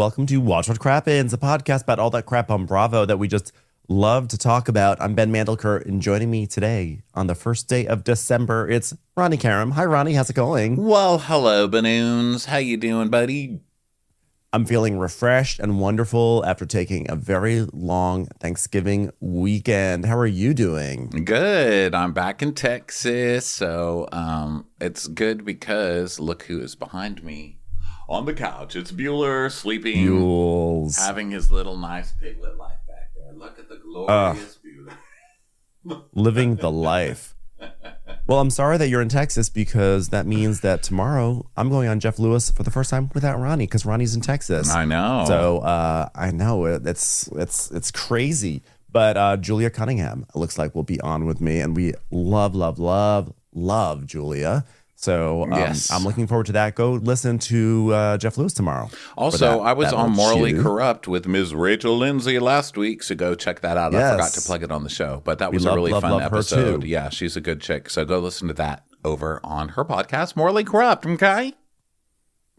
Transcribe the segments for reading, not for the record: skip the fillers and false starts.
welcome to Watch What Crappens, a podcast about all that crap on Bravo that we just love to talk about. I'm Ben Mandelker, and joining me today on the first day of December, it's Ronnie Karam. Hi, Ronnie. How's it going? Well, hello, Balloons. How you doing, buddy? I'm feeling refreshed and wonderful after taking a very long Thanksgiving weekend. How are you doing? Good. I'm back in Texas, so it's good because look who is behind me on the couch. It's Bueller sleeping, Buells. having his little nice piglet life back there. Look at the glorious Bueller. Living the life. Well, I'm sorry that you're in Texas because that means that tomorrow I'm going on Jeff Lewis for the first time without Ronnie because Ronnie's in Texas. I know. So I know it's crazy. But Julia Cunningham, it looks like, will be on with me, and we love Julia. So yes. I'm looking forward to that. Go listen to Jeff Lewis tomorrow. Also, I was on Morally Corrupt with Ms. Rachel Lindsay last week, so go check that out. Yes. I forgot to plug it on the show, but that was a really fun episode. Yeah, she's a good chick, so go listen to that over on her podcast, Morally Corrupt, okay?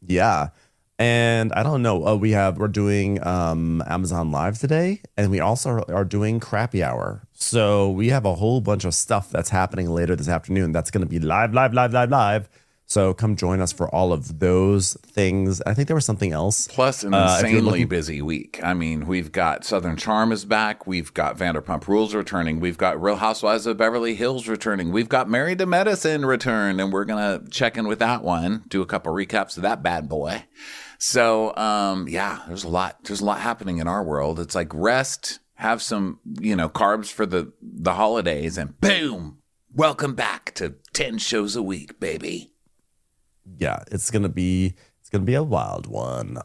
Yeah. And I don't know, we're doing Amazon Live today, and we also are doing Crappy Hour. So we have a whole bunch of stuff that's happening later this afternoon. That's going to be live. So come join us for all of those things. I think there was something else. Plus an insanely busy week. I mean, we've got Southern Charm is back. We've got Vanderpump Rules returning. We've got Real Housewives of Beverly Hills returning. We've got Married to Medicine return, and we're going to check in with that one, do a couple recaps of that bad boy. So, yeah, there's a lot happening in our world. It's like rest, have some, carbs for the holidays, and boom, welcome back to 10 shows a week, baby. Yeah, it's going to be a wild one.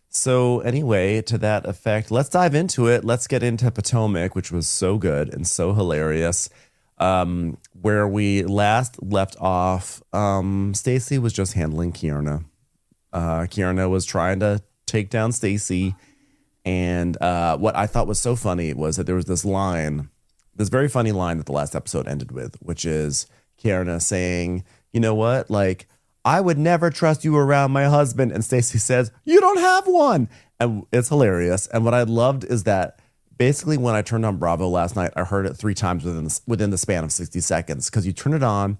So anyway, to that effect, let's dive into it. Let's get into Potomac, which was so good and so hilarious. Where we last left off, Stacey was just handling Kierna. Kierna was trying to take down Stacey, and what I thought was so funny was that there was this very funny line that the last episode ended with, which is Kierna saying, "You know what? Like, I would never trust you around my husband," and Stacey says, "You don't have one," and it's hilarious. And what I loved is that basically when I turned on Bravo last night, I heard it 3 times within the span of 60 seconds because you turn it on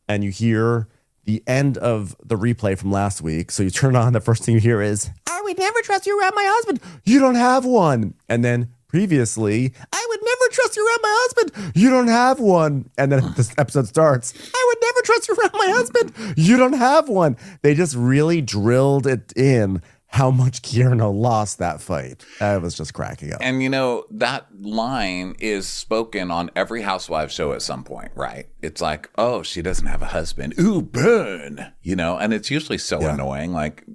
and you hear the end of the replay from last week. So you turn on, the first thing you hear is, "I would never trust you around my husband. You don't have one." And then previously, "I would never trust you around my husband. You don't have one." And then this episode starts, "I would never trust you around my husband. You don't have one." They just really drilled it in how much Kierna lost that fight. I was just cracking up. And that line is spoken on every Housewives show at some point, right? It's like, oh, she doesn't have a husband. Ooh, burn. And it's usually so annoying. Like,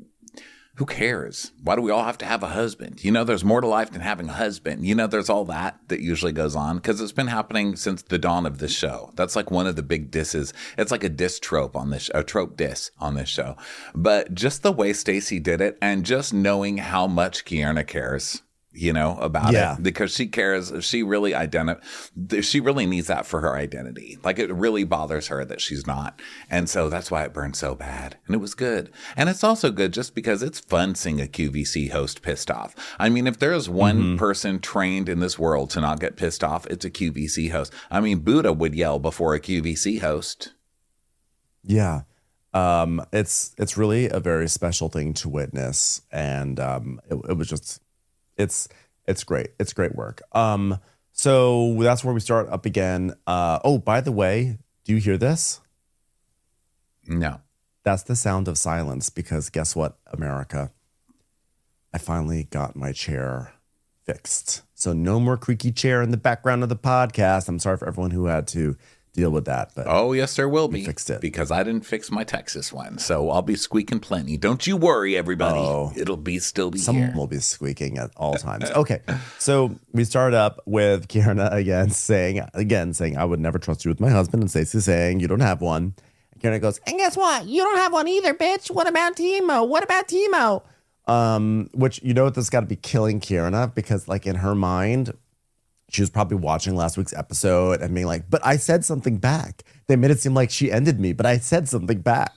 who cares? Why do we all have to have a husband? There's more to life than having a husband. There's all that usually goes on because it's been happening since the dawn of this show. That's like one of the big disses. It's like a diss trope on this, a trope diss on this show. But just the way Stacey did it, and just knowing how much Kierna cares, about it, because she cares. She really needs that for her identity. Like, it really bothers her that she's not. And so that's why it burned so bad. And it was good. And it's also good just because it's fun seeing a QVC host pissed off. I mean, if there's one person trained in this world to not get pissed off, it's a QVC host. I mean, Buddha would yell before a QVC host. Yeah. It's really a very special thing to witness. And it was just... It's great. It's great work. So that's where we start up again. Oh, by the way, do you hear this? No. That's the sound of silence, because guess what, America? I finally got my chair fixed. So no more creaky chair in the background of the podcast. I'm sorry for everyone who had to deal with that. But oh, yes, there will be. Fixed it. Because I didn't fix my Texas one. So I'll be squeaking plenty. Don't you worry, everybody. Oh, it'll still be someone here. Will be squeaking at all times. Okay. So we start up with Kierna again saying, "I would never trust you with my husband," and Stacey saying, "You don't have one." And Kierna goes, "And guess what? You don't have one either, bitch. What about Timo? Which, this got to be killing Kierna, because like in her mind, she was probably watching last week's episode and being like, but I said something back. They made it seem like she ended me, but I said something back.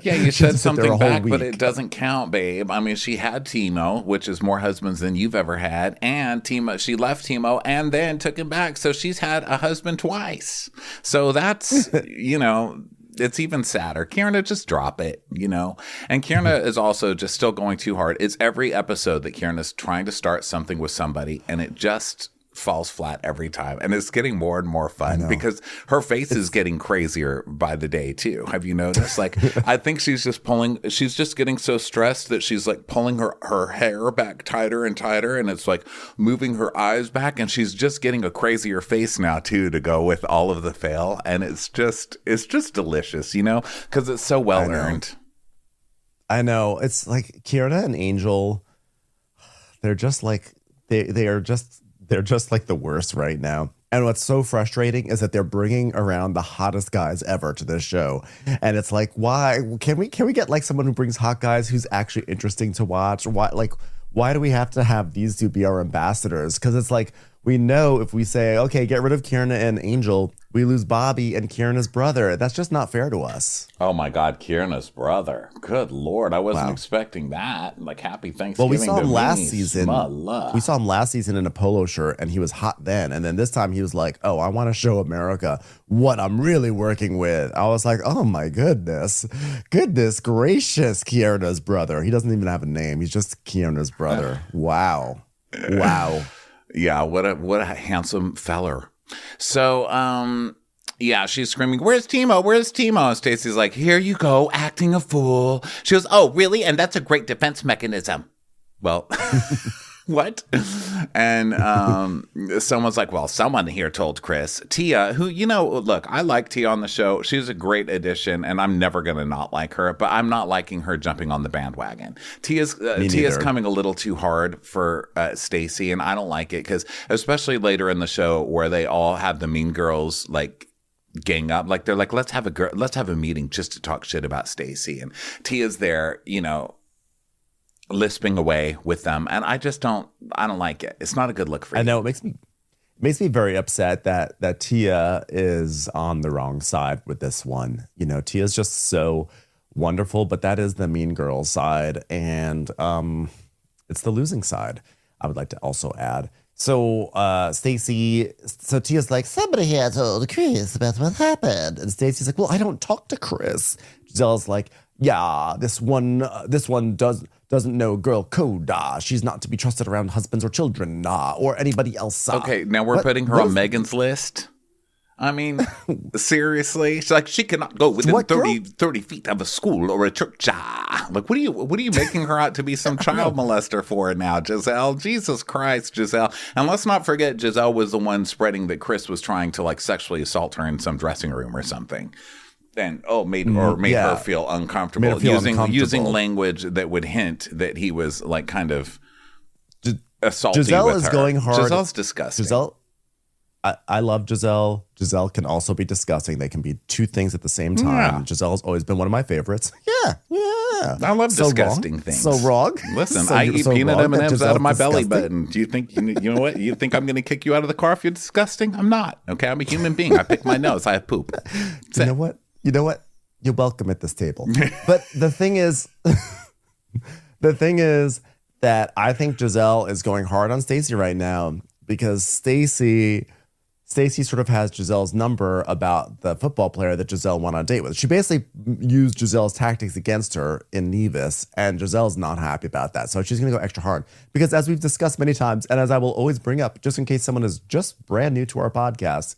Yeah, you said something back, but it doesn't count, babe. I mean, she had Timo, which is more husbands than you've ever had, and Timo, she left Timo and then took him back. So she's had a husband twice. So that's, it's even sadder. Kierna, just drop it, And Kierna is also just still going too hard. It's every episode that Kierna's trying to start something with somebody, and it just falls flat every time. And it's getting more and more fun because her face is getting crazier by the day too. Have you noticed? Like, I think she's just getting so stressed that she's like pulling her hair back tighter and tighter, and it's like moving her eyes back, and she's just getting a crazier face now too to go with all of the fail. And it's just delicious, because it's so well earned. I know. It's like Kierna and Angel, they're just like they're just like the worst right now. And what's so frustrating is that they're bringing around the hottest guys ever to this show. And it's like, why can we get like someone who brings hot guys who's actually interesting to watch? Why do we have to have these two be our ambassadors? Because it's like, we know if we say, okay, get rid of Kierna and Angel, we lose Bobby and Kierna's brother. That's just not fair to us. Oh my God, Kierna's brother. Good Lord. I wasn't expecting that. Like, happy Thanksgiving. Well, we saw him last season. Smalla. We saw him last season in a polo shirt, and he was hot then. And then this time he was like, oh, I want to show America what I'm really working with. I was like, oh my goodness. Goodness gracious, Kierna's brother. He doesn't even have a name. He's just Kierna's brother. Wow. Wow. Yeah, what a handsome feller. So, yeah, she's screaming, where's Timo? Where's Timo? And Stacey's like, here you go, acting a fool. She goes, oh, really? And that's a great defense mechanism. Well, what? And someone's like, well, someone here told Chris. Tia, who, look, I like Tia on the show. She's a great addition, and I'm never going to not like her, but I'm not liking her jumping on the bandwagon. Tia's coming a little too hard for Stacey, and I don't like it because especially later in the show where they all have the Mean Girls, like, gang up, like they're like, let's have a meeting just to talk shit about Stacey, and Tia's there, lisping away with them, and I don't like it. It's not a good look for you. I know, it makes me very upset that Tia is on the wrong side with this one. Tia's just so wonderful, but that is the Mean Girl side, and it's the losing side, I would like to also add. So Tia's like, somebody here told Chris about what happened, and Stacey's like, well, I don't talk to Chris. Giselle's like, yeah, this one doesn't know girl code. She's not to be trusted around husbands or children or anybody else. Okay, now we're putting her on Megan's list. I mean, seriously? She's like, she cannot go within 30 feet of a school or a church. Like, what are you making her out to be some child molester for now, Giselle? Jesus Christ, Giselle. And let's not forget, Giselle was the one spreading that Chris was trying to, like, sexually assault her in some dressing room or something. And made her feel uncomfortable, using language that would hint that he was like kind of assaulty. Giselle with is her. going hard. Giselle's disgusting. I love Giselle. Giselle can also be disgusting. They can be two things at the same time. Yeah. Giselle's always been one of my favorites. Yeah. I love disgusting things. So wrong. Listen, I eat peanut M&Ms out of my belly button. Do you think you know what? You think I'm going to kick you out of the car if you're disgusting? I'm not. Okay, I'm a human being. I pick my nose. I have poop. You know what? You're welcome at this table. But the thing is that I think Giselle is going hard on Stacey right now because Stacey sort of has Giselle's number about the football player that Giselle went on a date with. She basically used Giselle's tactics against her in Nevis, and Giselle's not happy about that. So she's going to go extra hard because, as we've discussed many times, and as I will always bring up, just in case someone is just brand new to our podcast,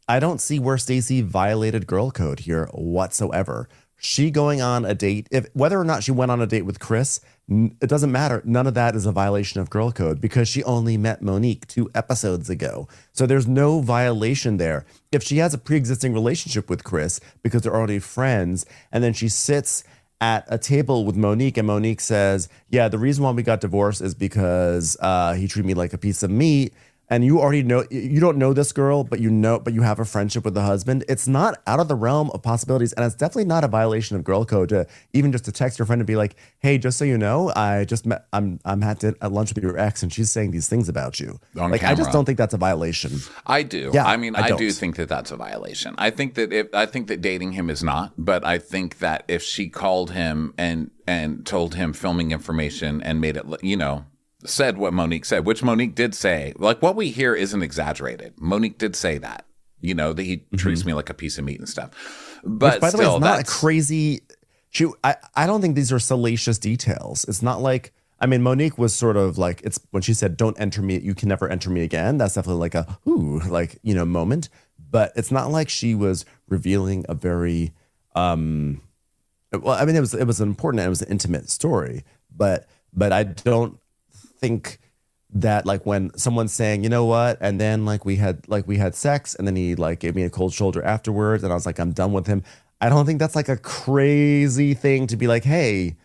I don't see where Stacey violated girl code here whatsoever. She going on a date, whether or not she went on a date with Chris, it doesn't matter. None of that is a violation of girl code because she only met Monique 2 episodes ago. So there's no violation there. If she has a pre-existing relationship with Chris because they're already friends, and then she sits at a table with Monique and Monique says, yeah, the reason why we got divorced is because he treated me like a piece of meat. and you already know you don't know this girl, but you have a friendship with the husband, it's not out of the realm of possibilities, and it's definitely not a violation of girl code to even just to text your friend and be like, "Hey, just so you know, I just met I'm at lunch with your ex, and she's saying these things about you." On like, camera. I just don't think that's a violation. I do. Yeah, I mean, I do don't. think that that's a violation. I think that dating him is not, but I think that if she called him and told him filming information and made it, said what Monique said, which Monique did say, like what we hear isn't exaggerated. Monique did say that, that he treats me like a piece of meat and stuff. But which, by the still, way, it's not a crazy. I don't think these are salacious details. It's not like, I mean, Monique was sort of like, it's when she said, "Don't enter me, you can never enter me again." That's definitely like a moment. But it's not like she was revealing a very well, I mean, it was important and it was an intimate story, but I don't think that, like, when someone's saying, "You know what," and then we had sex, and then he like gave me a cold shoulder afterwards, and I was like, "I'm done with him." I don't think that's like a crazy thing to be like, "Hey,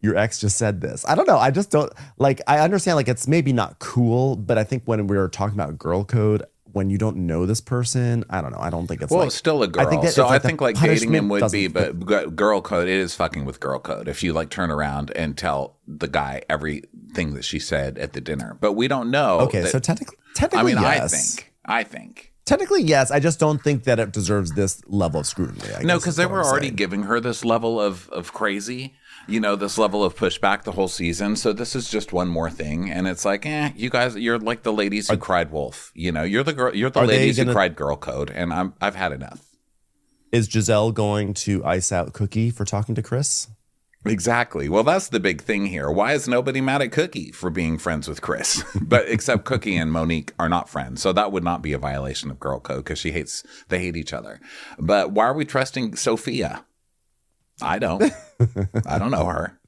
your ex just said this." I don't know. I just don't like. I understand, like, it's maybe not cool, but I think when we're talking about girl code, when you don't know this person, I don't know. I don't think it's it's still a girl. I think like dating him would be, but girl code, it is fucking with girl code. If you like turn around and tell the guy everything that she said at the dinner, but we don't know. Okay, so technically, I mean, yes. I think. Technically, yes. I just don't think that it deserves this level of scrutiny. No, because they were already giving her this level of crazy, this level of pushback the whole season. So this is just one more thing. And it's like, you guys, you're like the ladies who cried wolf. You're the ladies who cried girl code. And I've had enough. Is Giselle going to ice out Cookie for talking to Chris? Exactly. Well, that's the big thing here. Why is nobody mad at Cookie for being friends with Chris? But except Cookie and Monique are not friends. So that would not be a violation of girl code because they hate each other. But why are we trusting Sophia? I don't. I don't know her.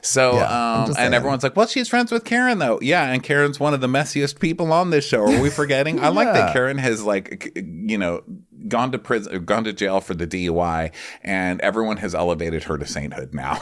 So, and everyone's like, "Well, she's friends with Karen, though." Yeah, and Karen's one of the messiest people on this show. Are we forgetting? I like that Karen has, gone to prison, gone to jail for the DUI, and everyone has elevated her to sainthood now.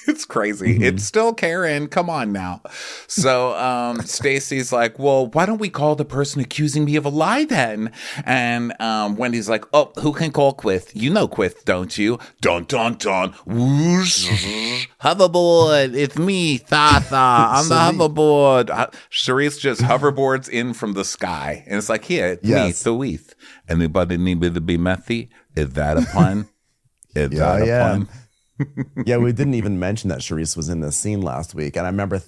It's crazy. Mm-hmm. It's still Karen. Come on now. So Stacy's like, "Well, why don't we call the person accusing me of a lie then?" And Wendy's like, "Oh, who can call Quith? You know Quith, don't you? Dun, dun, dun. Whoosh. Hoverboard. It's me, Tha. I'm the hoverboard." Charisse just hoverboards in from the sky. And it's like, "Here, it's me, Thawith. Anybody need me to be methy? Is that a pun? Is that a pun?" Yeah, we didn't even mention that Charisse was in this scene last week. And I remember,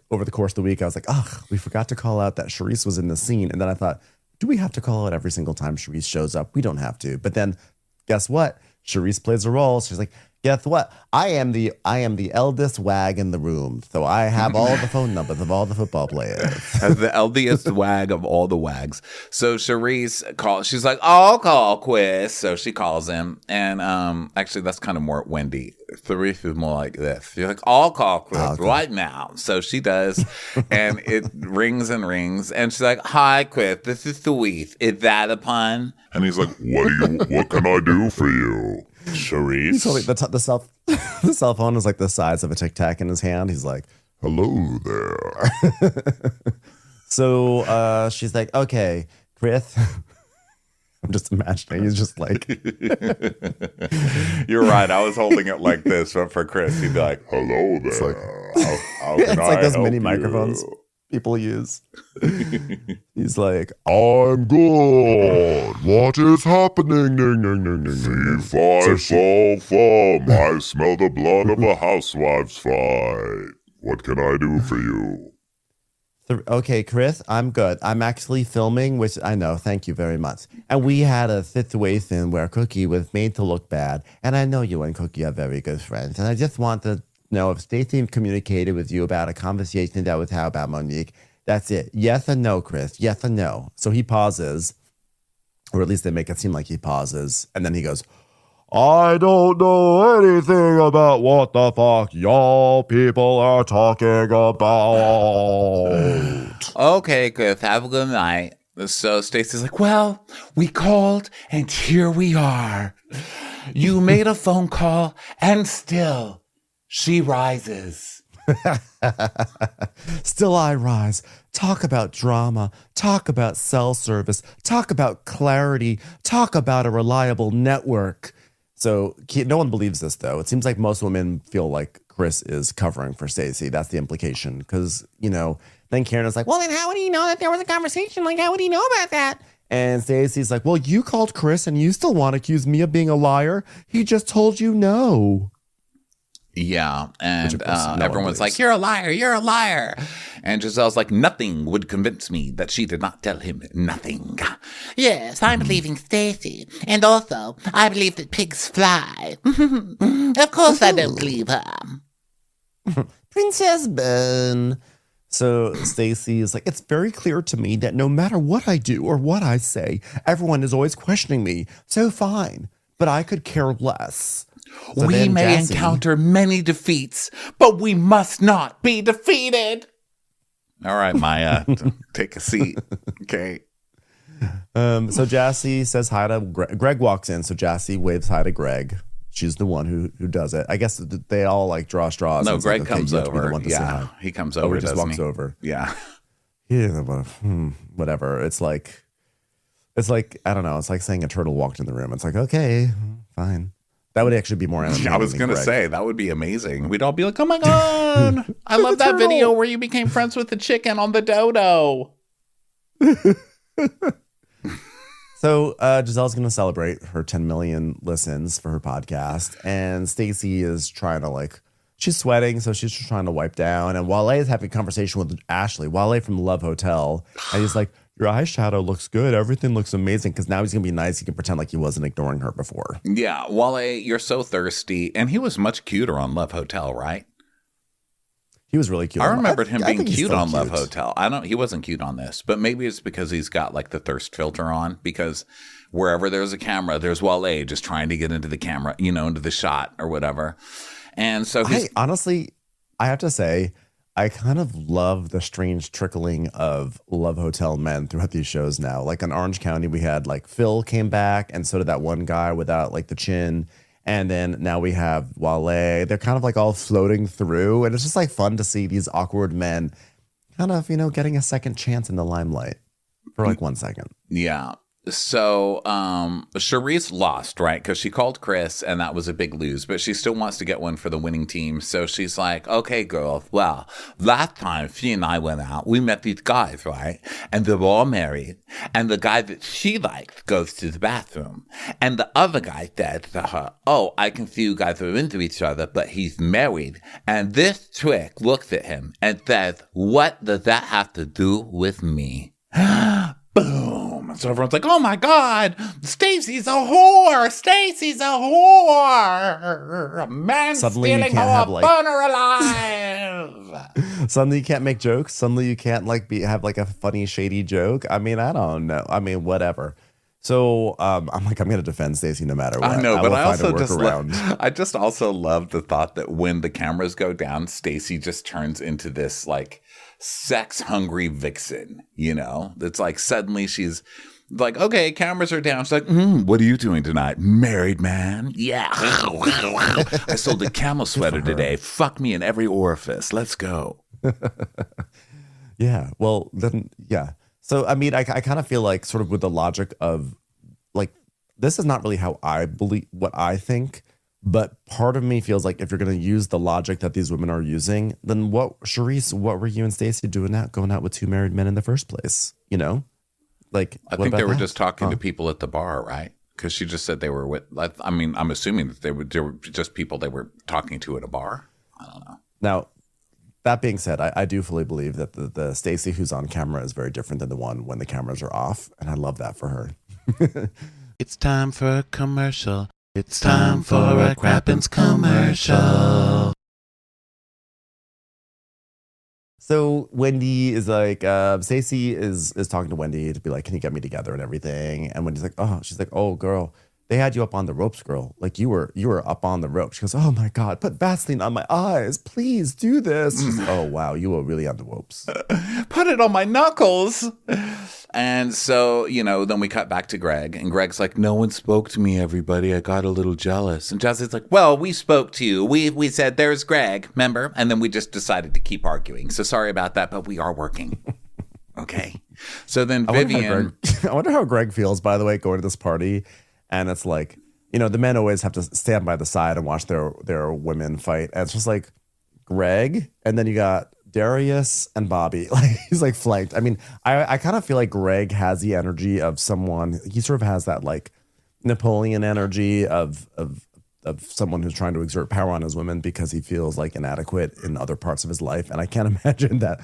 over the course of the week, I was like, we forgot to call out that Charisse was in the scene. And then I thought, do we have to call out every single time Charisse shows up? We don't have to. But then, guess what? Charisse plays a role. She's like, "Guess what? I am the eldest wag in the room, so I have all the phone numbers of all the football players." As the eldest wag of all the wags. So Charisse calls. She's like, "I'll call Quiz." So she calls him, and actually, that's kind of more Wendy. Charisse is more like this. She's like, "I'll call Quiz right now." So she does, and it rings and rings, and she's like, "Hi, Quiz. This is Thawith. Is that a pun?" And he's like, "What can I do for you, Charisse?" So the cell phone is like the size of a Tic Tac in his hand. He's like, "Hello there." So she's like, "Okay, Chris." I'm just imagining he's just like. You're right. I was holding it like this, but for Chris, he'd be like, "Hello there." It's like, how can I those help mini you? microphones people use. He's like, "I'm good. What is happening? Fee, fi, fo, fum. I smell the blood of a housewife's fight. What can I do for you?" "Okay, Chris, I'm good. I'm actually filming," which I know. Thank you very much. "And we had a situation where Cookie was made to look bad. And I know you and Cookie are very good friends. And I just want to know if Stacey communicated with you about a conversation that was had about Monique. That's it. Yes or no, Chris? Yes or no?" So he pauses, or at least they make it seem like he pauses. And then he goes, "I don't know anything about what the fuck y'all people are talking about." "Okay, Chris, have a good night." So Stacey's like, "Well, we called and here we are. You made a phone call and still she rises." "Still I rise Talk about drama. Talk about cell service. Talk about clarity. Talk about a reliable network. So no one believes this, though. It seems like most women feel like Chris is covering for Stacey. That's the implication. Because, then Karen is like, well, then how would he know that there was a conversation? Like, how would he know about that? And Stacey's like, well, you called Chris and you still want to accuse me of being a liar. He just told you no. Yeah, and everyone's like, you're a liar, you're a liar. And Giselle's like, nothing would convince me that she did not tell him nothing. Yes, I'm believing Stacey. And also, I believe that pigs fly. Of course I don't believe her. Princess Ben. So Stacey is like, it's very clear to me that no matter what I do or what I say, everyone is always questioning me. So fine, but I could care less. So we may encounter many defeats, but we must not be defeated. All right, Maya, take a seat. Okay. So Jassy says hi to Greg. Greg walks in, so Jassy waves hi to Greg. She's the one who does it. I guess they all like draw straws. No, Greg like, okay, comes over. Yeah, he comes over. He just walks over. Yeah. Yeah, but, whatever. It's like I don't know. It's like saying a turtle walked in the room. It's like, okay, fine. That would actually be more entertaining. I was going to say, that would be amazing. We'd all be like, oh my God, I love that video where you became friends with the chicken on the dodo. So Giselle's going to celebrate her 10 million listens for her podcast. And Stacey is trying to she's sweating. So she's just trying to wipe down. And Wale is having a conversation with Ashley, Wale from the Love Hotel. And he's like, your eyeshadow looks good. Everything looks amazing. Because now he's going to be nice. He can pretend like he wasn't ignoring her before. Yeah. Wale, you're so thirsty. And he was much cuter on Love Hotel, right? He was really cute. I remembered him being cute on Love Hotel. He wasn't cute on this, but maybe it's because he's got the thirst filter on, because wherever there's a camera, there's Wale just trying to get into the camera, into the shot or whatever. And so honestly, I have to say, I kind of love the strange trickling of Love Hotel men throughout these shows now. Like in Orange County, we had Phil came back, and so did that one guy without the chin. And then now we have Wale. They're kind of all floating through. And it's just fun to see these awkward men kind of, getting a second chance in the limelight for 1 second. Yeah. So Charisse lost, right? Because she called Chris and that was a big lose, but she still wants to get one for the winning team. So she's like, okay, girl, well, last time she and I went out, we met these guys, right? And they're all married. And the guy that she likes goes to the bathroom. And the other guy says to her, oh, I can see you guys are into each other, but he's married. And this trick looks at him and says, what does that have to do with me? Boom. So everyone's like, oh my God, Stacey's a whore. Stacey's a whore. A man suddenly stealing her, burn her alive. Suddenly you can't make jokes. Suddenly you can't have a funny, shady joke. I mean, I don't know. I mean, whatever. So I'm going to defend Stacey no matter what. I know, but I also just also love the thought that when the cameras go down, Stacey just turns into this sex hungry vixen, it's suddenly she's okay, cameras are down. She's like, what are you doing tonight? Married man? Yeah. I sold a camel sweater today. Fuck me in every orifice. Let's go. Yeah. Well, then, yeah. So, I mean, I kind of feel sort of with the logic of this is not really how I believe what I think. But part of me feels like if you're going to use the logic that these women are using, then Charisse, what were you and Stacey doing going out with two married men in the first place? I think they were just talking to people at the bar, right? Because she just said they were with, I'm assuming that they were just people they were talking to at a bar. I don't know. Now, that being said, I do fully believe that the Stacey who's on camera is very different than the one when the cameras are off. And I love that for her. It's time for a commercial. It's time for a Crappens commercial. So Wendy is Stacey is talking to Wendy to be like, can you get me together and everything? And Wendy's like, oh, she's like, oh, girl, they had you up on the ropes, girl. You were up on the ropes. She goes, oh my God, put Vaseline on my eyes. Please do this. She's like, oh, wow, you were really on the ropes. Put it on my knuckles. And so, then we cut back to Greg. And Greg's like, no one spoke to me, everybody. I got a little jealous. And Jesse's like, well, we spoke to you. We said, there's Greg, remember? And then we just decided to keep arguing. So sorry about that, but we are working. Okay. So then I wonder, Vivian. I wonder how Greg feels, by the way, going to this party. And it's like, the men always have to stand by the side and watch their women fight. And it's just like Greg. And then you got Darius and Bobby. Like he's like flanked. I mean, I kind of feel like Greg has the energy of someone. He sort of has that like Napoleon energy of someone who's trying to exert power on his women because he feels like inadequate in other parts of his life. And I can't imagine that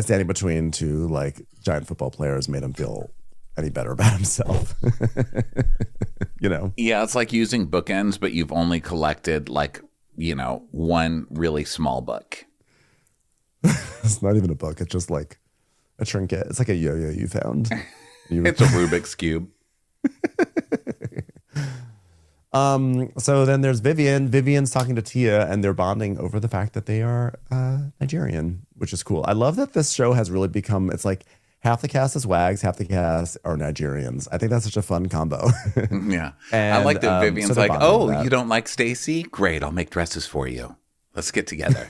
standing between two like giant football players made him feel any better about himself. Yeah, it's like using bookends, but you've only collected like, one really small book. It's not even a book. It's just like a trinket. It's like a yo-yo you found. It's a Rubik's Cube. So then there's Vivian. Vivian's talking to Tia, and they're bonding over the fact that they are Nigerian, which is cool. I love that this show has really become, it's like half the cast is WAGs, half the cast are Nigerians. I think that's such a fun combo. Yeah. And, I like that Vivian's so like, bonding over that. you don't like Stacy? Great, I'll make dresses for you. Let's get together.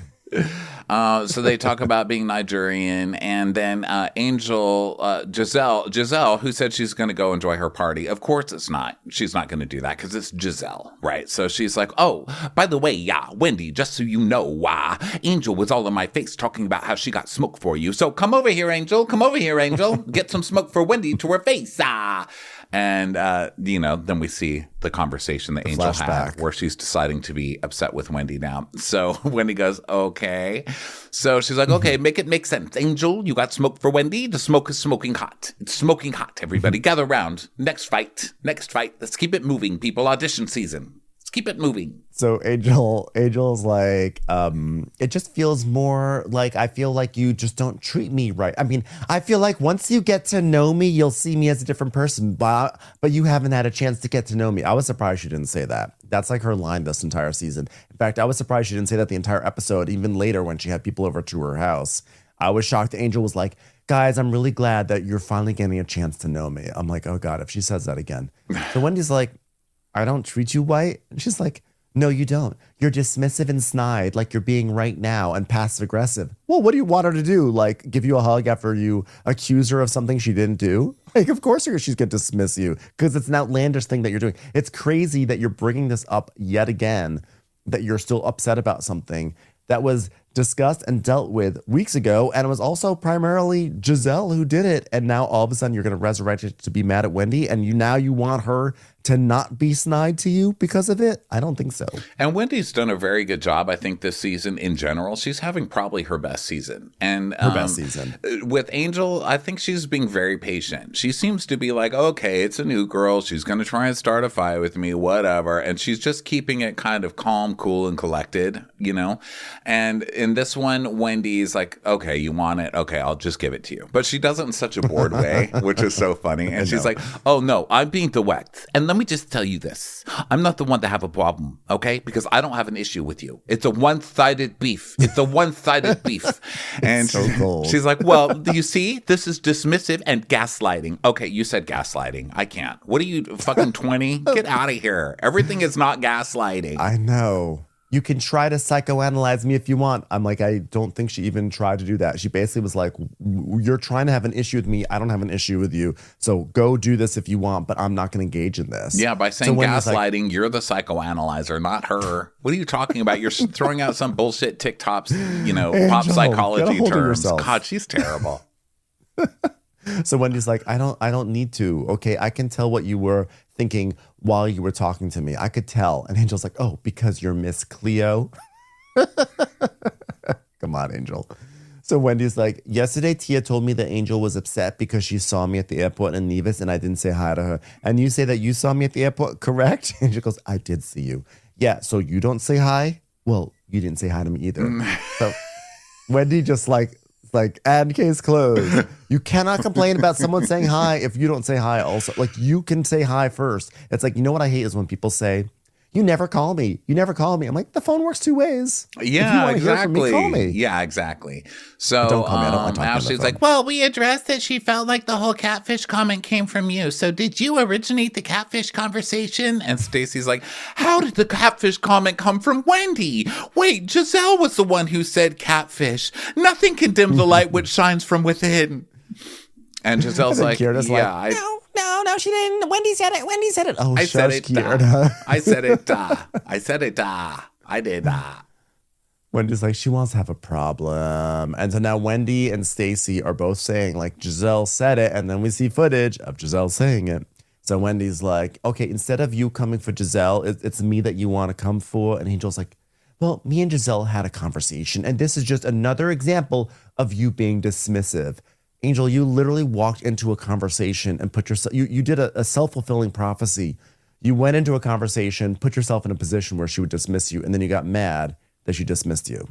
So they talk about being Nigerian, and then Angel, Giselle, who said she's going to go enjoy her party. Of course it's not. She's not going to do that because it's Giselle, right? So she's like, oh, by the way, Wendy, just so you know, Angel was all in my face talking about how she got smoke for you. So come over here, Angel. Come over here, Angel. Get some smoke for Wendy to her face. And, then we see the conversation that Angel had where she's deciding to be upset with Wendy now. So Wendy goes, okay. So she's like, okay, make it make sense. Angel, you got smoke for Wendy? The smoke is smoking hot. It's smoking hot. Everybody gather around. Next fight. Let's keep it moving, people. Audition season. Let's keep it moving. So Angel's like, it just feels more like I feel like you just don't treat me right. I mean, I feel like once you get to know me, you'll see me as a different person, but you haven't had a chance to get to know me. I was surprised she didn't say that. That's like her line this entire season. In fact, I was surprised she didn't say that the entire episode, even later when she had people over to her house. I was shocked. Angel was like, guys, I'm really glad that you're finally getting a chance to know me. I'm like, oh God, if she says that again. So Wendy's like, I don't treat you white. And she's like, no, you don't. You're dismissive and snide like you're being right now and passive aggressive. Well, what do you want her to do? Like give you a hug after you accuse her of something she didn't do? Like, of course she's going to dismiss you because it's an outlandish thing that you're doing. It's crazy that you're bringing this up yet again, that you're still upset about something that was discussed and dealt with weeks ago. And it was also primarily Giselle who did it. And now all of a sudden you're going to resurrect it to be mad at Wendy. And you want her to not be snide to you because of it? I don't think so. And Wendy's done a very good job, I think, this season in general. She's having probably her best season. And her best season. With Angel, I think she's being very patient. She seems to be like, okay, it's a new girl. She's going to try and start a fight with me, whatever. And she's just keeping it kind of calm, cool, and collected, And in this one, Wendy's like, okay, you want it? Okay, I'll just give it to you. But she does it in such a bored way, which is so funny. And she's like, oh, no, I'm being direct. And let me just tell you this. I'm not the one to have a problem, okay? Because I don't have an issue with you. It's a one-sided beef. And so cold. She's like, well, do you see? This is dismissive and gaslighting. Okay, you said gaslighting. I can't. What are you, fucking 20? Get out of here. Everything is not gaslighting. I know. You can try to psychoanalyze me if you want. I'm like, I don't think she even tried to do that. She basically was like, you're trying to have an issue with me. I don't have an issue with you. So go do this if you want, but I'm not going to engage in this. Yeah, by saying gaslighting, like, you're the psychoanalyzer, not her. What are you talking about? You're throwing out some bullshit TikToks, Angel, pop psychology terms. Yourself. God, she's terrible. So Wendy's like, I don't need to. Okay, I can tell what you were thinking while you were talking to me. I could tell. And Angel's like, oh, because you're Miss Cleo. Come on, Angel. So Wendy's like, yesterday Tia told me that Angel was upset because she saw me at the airport in Nevis and I didn't say hi to her. And you say that you saw me at the airport, correct? Angel goes, I did see you. Yeah, so you don't say hi? Well, you didn't say hi to me either. So Wendy just like, and case closed. You cannot complain about someone saying hi if you don't say hi also. Like, you can say hi first. It's like, you know what I hate is when people say, you never call me. You never call me. I'm like, the phone works two ways. Yeah, exactly. Me, call me. Yeah, exactly. So don't call me. I don't like now she's like, well, we addressed that she felt like the whole catfish comment came from you. So did you originate the catfish conversation? And Stacy's like, how did the catfish comment come from Wendy? Wait, Giselle was the one who said catfish. Nothing can dim the light which shines from within. And Giselle's like, Kieran's yeah, like, no, she didn't. Wendy said it. Oh, I said shush, it. Kieran. I said it. I said it. I did. Wendy's like, she wants to have a problem. And so now Wendy and Stacy are both saying, like, Giselle said it. And then we see footage of Giselle saying it. So Wendy's like, okay, instead of you coming for Giselle, it's me that you want to come for. And Angel's like, well, me and Giselle had a conversation. And this is just another example of you being dismissive. Angel, you literally walked into a conversation and put yourself, you did a self-fulfilling prophecy. You went into a conversation, put yourself in a position where she would dismiss you, and then you got mad that she dismissed you.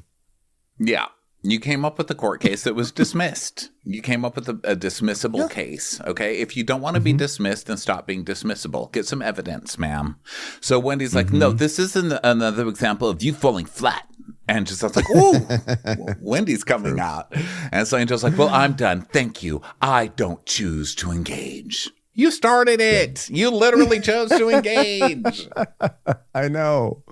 Yeah. You came up with a court case that was dismissed. You came up with a dismissible case, okay? If you don't want to be dismissed, then stop being dismissible. Get some evidence, ma'am. So Wendy's like, no, this isn't another example of you falling flat. And Giselle's like, ooh, Wendy's coming out. And so Angel's like, well, I'm done. Thank you. I don't choose to engage. You started it. You literally chose to engage. I know.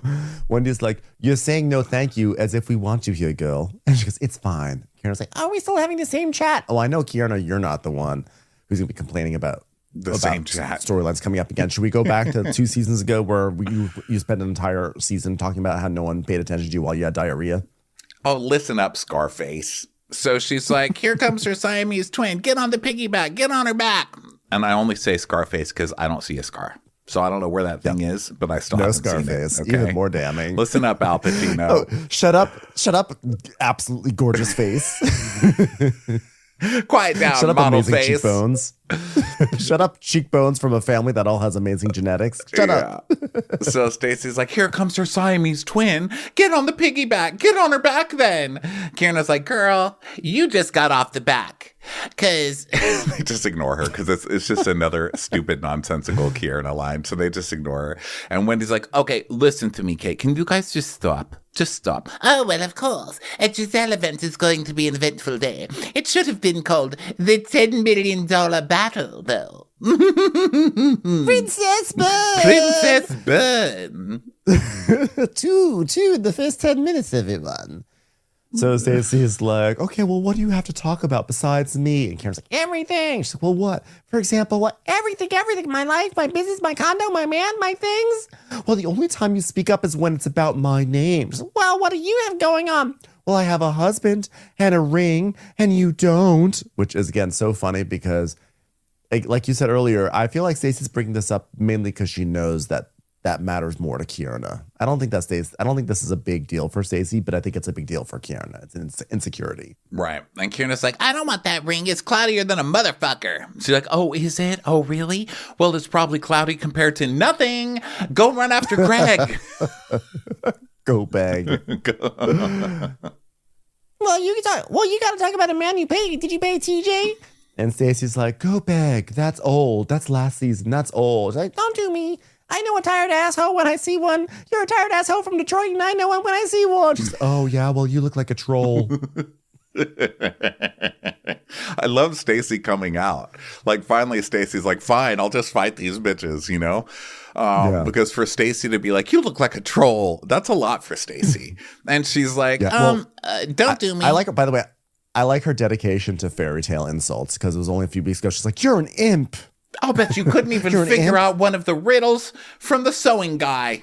Wendy's like, you're saying no thank you as if we want you here, girl. And she goes, it's fine. Kieran's like, are we still having the same chat? Oh, I know, Kieran, you're not the one who's going to be complaining about the same chat storylines coming up again. Should we go back to 2 seasons ago where you spent an entire season talking about how no one paid attention to you while you had diarrhea? Oh, listen up, Scarface. So she's like, here comes her Siamese twin. Get on the piggyback. Get on her back. And I only say Scarface because I don't see a scar. So I don't know where that thing is, but I still haven't Scarface. Seen it. Okay? Even more damning. Listen up, Al Pacino. Oh, shut up, absolutely gorgeous face. Quiet down, shut up, model amazing face. Cheekbones. Shut up, cheekbones from a family that all has amazing genetics. Shut up. So Stacy's like, here comes her Siamese twin. Get on the piggyback. Get on her back then. Kieran's like, girl, you just got off the back. Because they just ignore her because it's just another stupid, nonsensical Kieran line. So they just ignore her. And Wendy's like, okay, listen to me, Kate. Can you guys just stop? Just stop. Oh, well, of course. A Giselle event is going to be an eventful day. It should have been called the $10 million battle, though. Princess Burn! Princess Burn! two in the first 10 minutes, everyone. So Stacey's like, okay, well, what do you have to talk about besides me? And Karen's like, everything. She's like, well, what? For example, what? Everything. My life, my business, my condo, my man, my things. Well, the only time you speak up is when it's about my name. She's like, well, what do you have going on? Well, I have a husband and a ring and you don't. Which is, again, so funny because, like you said earlier, I feel like Stacey's bringing this up mainly because she knows that matters more to Kierna. I don't think this is a big deal for Stacey, but I think it's a big deal for Kierna. It's an insecurity. Right. And Kierna's like, I don't want that ring. It's cloudier than a motherfucker. She's like, oh, is it? Oh, really? Well, it's probably cloudy compared to nothing. Go run after Greg. Go bag. Well, you got to talk about a man you paid. Did you pay TJ? And Stacey's like, go bag. That's old. That's last season. That's old. She's like, don't do me. I know a tired asshole when I see one. You're a tired asshole from Detroit, and I know one when I see one. She's, oh, yeah, well, you look like a troll. I love Stacey coming out. Like, finally, Stacey's like, fine, I'll just fight these bitches, you know? Because for Stacey to be like, you look like a troll, that's a lot for Stacey. And she's like, don't do me. I like her, by the way, I like her dedication to fairy tale insults, because it was only a few weeks ago. She's like, you're an imp. I'll bet you couldn't even figure out one of the riddles from the sewing guy.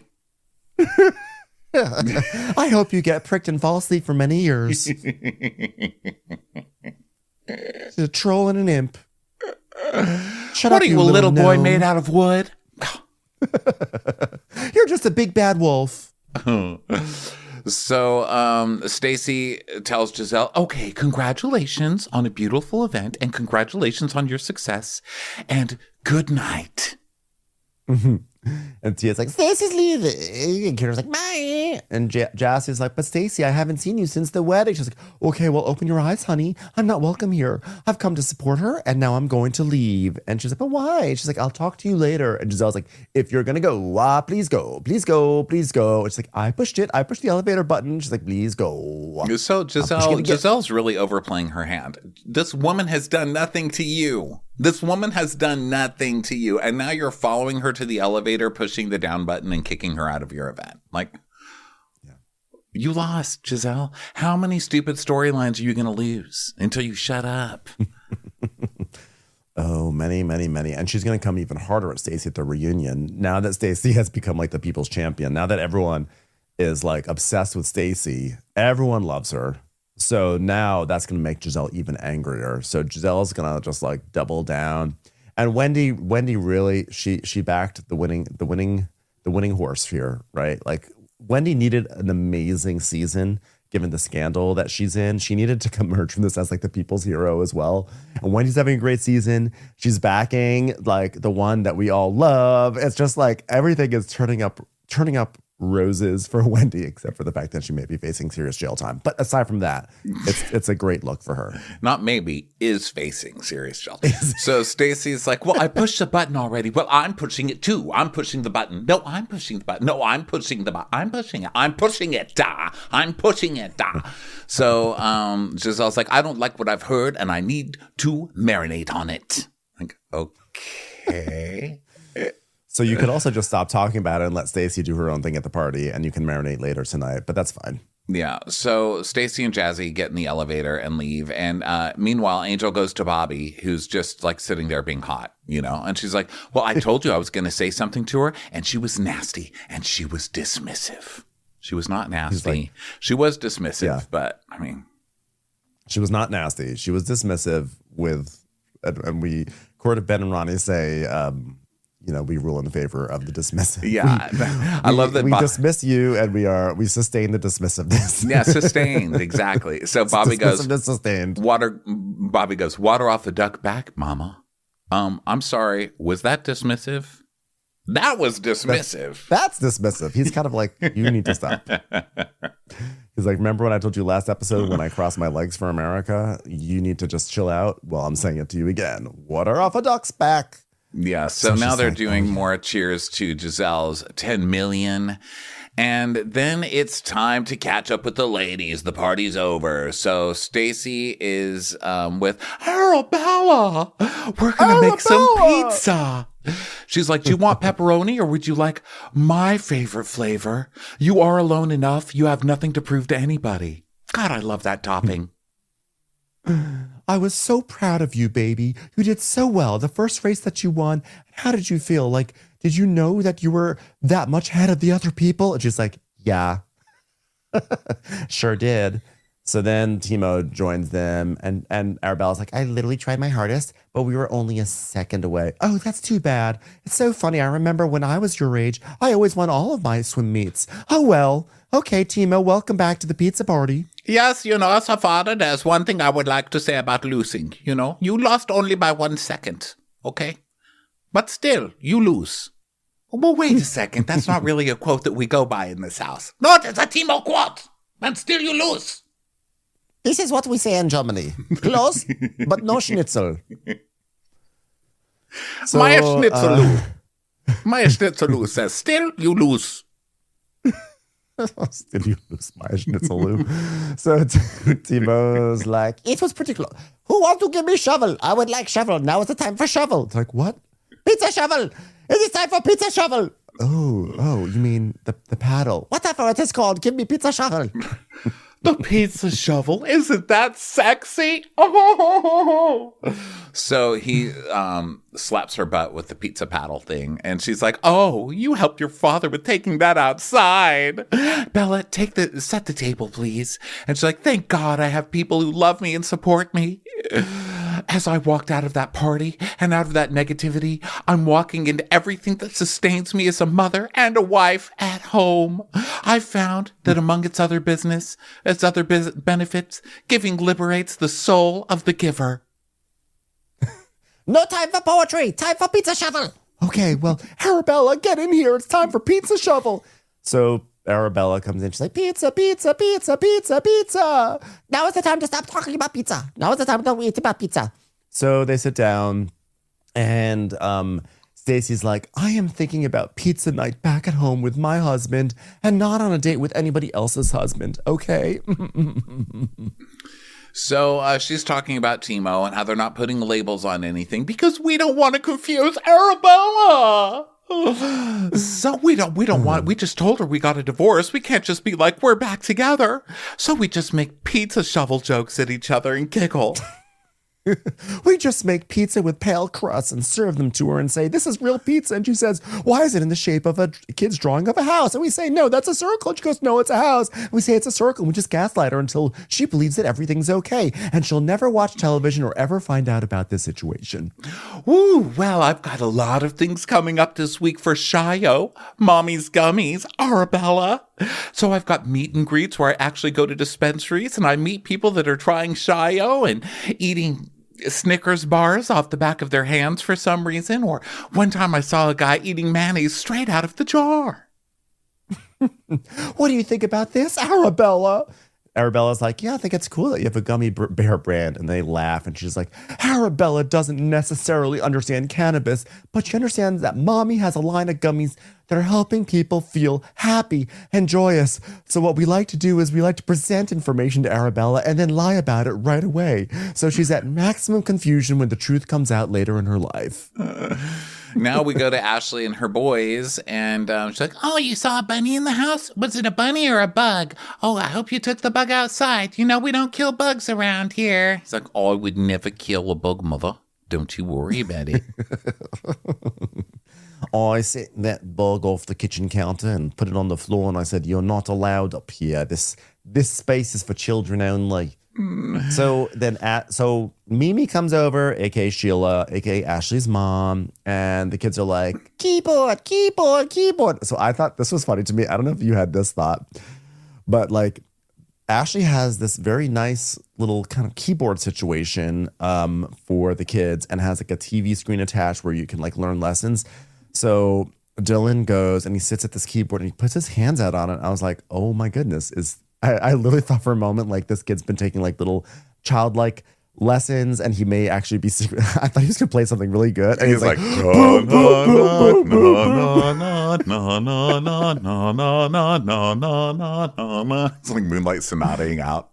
I hope you get pricked and fall asleep for many years. She's a troll and an imp. Shut what up, are you, a little boy made out of wood? You're just a big bad wolf. So Stacey tells Giselle, okay, congratulations on a beautiful event and congratulations on your success and good night. Mm-hmm. And Tia's like, Stacey's leaving. And Kira's like, bye. And Jassie's like, but Stacey, I haven't seen you since the wedding. She's like, okay, well, open your eyes, honey. I'm not welcome here. I've come to support her, and now I'm going to leave. And she's like, but why? She's like, I'll talk to you later. And Giselle's like, if you're going to go, please go. Please go. Please go. And she's like, I pushed it. I pushed the elevator button. She's like, please go. So Giselle's really overplaying her hand. This woman has done nothing to you. This woman has done nothing to you. And now you're following her to the elevator, pushing the down button and kicking her out of your event. Like, you lost, Giselle. How many stupid storylines are you going to lose until you shut up? Oh, many, many, many. And she's going to come even harder at Stacey at the reunion. Now that Stacey has become like the people's champion, now that everyone is like obsessed with Stacey, everyone loves her. So now that's going to make Giselle even angrier. So Giselle's going to just like double down. And Wendy really, she backed the winning horse here, right? Like Wendy needed an amazing season given the scandal that she's in. She needed to emerge from this as like the people's hero as well. And Wendy's having a great season. She's backing like the one that we all love. It's just like everything is turning up roses for Wendy, except for the fact that she may be facing serious jail time. But aside from that, it's a great look for her. Not maybe, is facing serious jail time. So Stacey's like, well, I pushed the button already. Well, I'm pushing it too. I'm pushing the button. No, I'm pushing the button. No, I'm pushing the button. I'm pushing it. I'm pushing it. I'm pushing it. So Giselle's like, I don't like what I've heard and I need to marinate on it. Like, okay. So you could also just stop talking about it and let Stacey do her own thing at the party, and you can marinate later tonight, but that's fine. Yeah. So Stacey and Jazzy get in the elevator and leave. And meanwhile, Angel goes to Bobby, who's just like sitting there being hot, you know? And she's like, well, I told you I was going to say something to her. And she was nasty and she was dismissive. She was not nasty. Like, she was dismissive, yeah. But I mean. She was not nasty. She was dismissive and we, Court of Ben and Ronnie say, we rule in favor of the dismissive. Yeah. I love that. We dismiss you and we sustain the dismissiveness. Yeah, sustained. Exactly. So Bobby goes, sustained. Bobby goes, water off the duck back, mama. I'm sorry. Was that dismissive? That was dismissive. That's dismissive. He's kind of like, you need to stop. He's like, remember when I told you last episode when I crossed my legs for America? You need to just chill out. Well, I'm saying it to you again. Water off a duck's back. Yeah, so now they're doing more cheers to Giselle's 10 million. And then it's time to catch up with the ladies. The party's over. So Stacey is with Arabella. We're going to make some pizza. She's like, do you want pepperoni or would you like my favorite flavor? You are alone enough. You have nothing to prove to anybody. God, I love that topping. I was so proud of you, baby. You did so well. The first race that you won. How did you feel? Like, did you know that you were that much ahead of the other people? And she's like, yeah, sure did. So then Timo joins them and Arabella's like, I literally tried my hardest, but we were only a second away. Oh, that's too bad. It's so funny. I remember when I was your age, I always won all of my swim meets. Oh, well. Okay, Timo, welcome back to the pizza party. Yes, as a father, there's one thing I would like to say about losing. You lost only by 1 second, okay? But still, you lose. Well, wait a second. That's not really a quote that we go by in this house. No, it's a Timo quote. And still you lose. This is what we say in Germany. Close, but no schnitzel. So, my schnitzel says, still you lose. Still you lose, my schnitzel. So Timo's like, it was pretty close. Who wants to give me shovel? I would like shovel. Now is the time for shovel. It's like, what? Pizza shovel. It is time for pizza shovel. Oh, you mean the paddle. Whatever it is called. Give me pizza shovel. The pizza shovel, isn't that sexy? Oh. So he slaps her butt with the pizza paddle thing, and she's like, "Oh, you helped your father with taking that outside, Bella. Set the table, please." And she's like, "Thank God I have people who love me and support me." As I walked out of that party and out of that negativity, I'm walking into everything that sustains me as a mother and a wife at home. I found that among its other benefits, giving liberates the soul of the giver. No time for poetry. Time for pizza shovel. Okay, well, Arabella, get in here. It's time for pizza shovel. So Arabella comes in. She's like, pizza, pizza, pizza, pizza, pizza. Now is the time to stop talking about pizza. Now is the time to eat about pizza. So they sit down and Stacey's like, I am thinking about pizza night back at home with my husband and not on a date with anybody else's husband. Okay. So she's talking about Timo and how they're not putting labels on anything because we don't want to confuse Arabella. So we don't want, we just told her we got a divorce. We can't just be like, we're back together. So we just make pizza shovel jokes at each other and giggle. We just make pizza with pale crusts and serve them to her and say, this is real pizza. And she says, why is it in the shape of a kid's drawing of a house? And we say, no, that's a circle. And she goes, no, it's a house. And we say it's a circle. And we just gaslight her until she believes that everything's okay. And she'll never watch television or ever find out about this situation. Ooh, well, I've got a lot of things coming up this week for Shio, Mommy's Gummies, Arabella. So I've got meet and greets where I actually go to dispensaries and I meet people that are trying Shio and eating Snickers bars off the back of their hands for some reason. Or one time I saw a guy eating mayonnaise straight out of the jar. What do you think about this, Arabella? Arabella's like, yeah, I think it's cool that you have a gummy bear brand. And they laugh. And she's like, Arabella doesn't necessarily understand cannabis, but she understands that Mommy has a line of gummies that are helping people feel happy and joyous. So what we like to do is we like to present information to Arabella and then lie about it right away. So she's at maximum confusion when the truth comes out later in her life. Now we go to Ashley and her boys, and she's like, Oh, you saw a bunny in the house? Was it a bunny or a bug? Oh, I hope you took the bug outside. You know, we don't kill bugs around here. he's like, I would never kill a bug, mother. Don't you worry about it. I set that bug off the kitchen counter and put it on the floor, and I said, you're not allowed up here. This space is for children only. So then so Mimi comes over, aka Sheila, aka Ashley's mom, and the kids are like, keyboard, keyboard, keyboard. So I thought this was funny to me. I don't know if you had this thought, but like Ashley has this very nice little kind of keyboard situation for the kids and has like a TV screen attached where you can like learn lessons. So Dylan goes and he sits at this keyboard and he puts his hands out on it. I was like, oh my goodness, I literally thought for a moment like this kid's been taking like little childlike lessons and he may actually be secret. I thought he was gonna play something really good. And he's like, boom, boom, boom, boom, boom. It's like Moonlight Sonataing out.